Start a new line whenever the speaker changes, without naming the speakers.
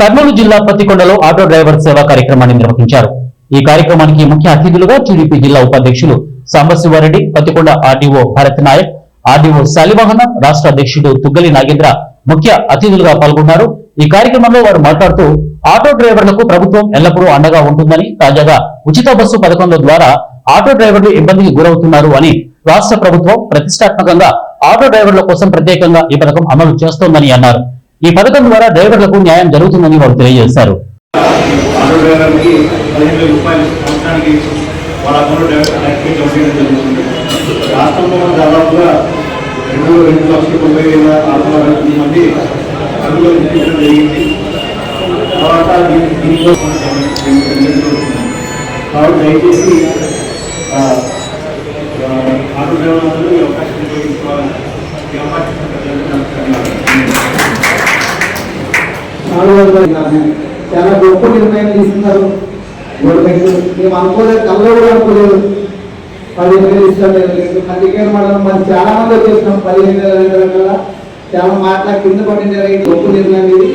కర్నూలు జిల్లా పత్తికొండలో auto driver సేవా కార్యక్రమాన్ని నిర్వహించారు. ఈ కార్యక్రమానికి ముఖ్య అతిథులుగా టీడీపీ జిల్లా ఉపాధ్యక్షులు సాంబశివారెడ్డి, పత్తికొండ ఆర్డీఓ భరత్ నాయక్, ఆర్డీఓ శాలివాహన, రాష్ట్ర అధ్యక్షుడు తుగ్గలి నాగేంద్ర ముఖ్య అతిథులుగా పాల్గొన్నారు. ఈ కార్యక్రమంలో వారు మాట్లాడుతూ ఆటో డ్రైవర్లకు ప్రభుత్వం ఎల్లప్పుడూ అండగా ఉంటుందని, తాజాగా ఉచిత బస్సు పథకంలో ద్వారా ఆటో డ్రైవర్లు ఇబ్బందికి గురవుతున్నారు అని, రాష్ట్ర ప్రభుత్వం ప్రతిష్టాత్మకంగా ఆటో డ్రైవర్ల కోసం ప్రత్యేకంగా ఈ పథకం అమలు చేస్తోందని అన్నారు. ఈ పథకం ద్వారా డ్రైవర్లకు న్యాయం జరుగుతుందని వారు తెలియజేశారు.
రాష్ట్రంలో దాదాపుగా 2,90,000 మంది అందులో జరిగింది. తర్వాత దీనిలో కాబట్టి దయచేసి ఆటో డ్రైవర్లందరూ ఈ అవకాశం ఉపయోగించుకోవాలని
చాలా గొప్ప నిర్ణయం తీసుకున్నారు. మేము అనుకోలేదు, కల్లో కూడా అనుకోలేదు 15,000 ఇష్టం లేదు. అందుకే మనం చాలా మంది వచ్చేసినాం. 15,000 చాలా మాటల కింద పడిన గొప్ప నిర్ణయం ఇది.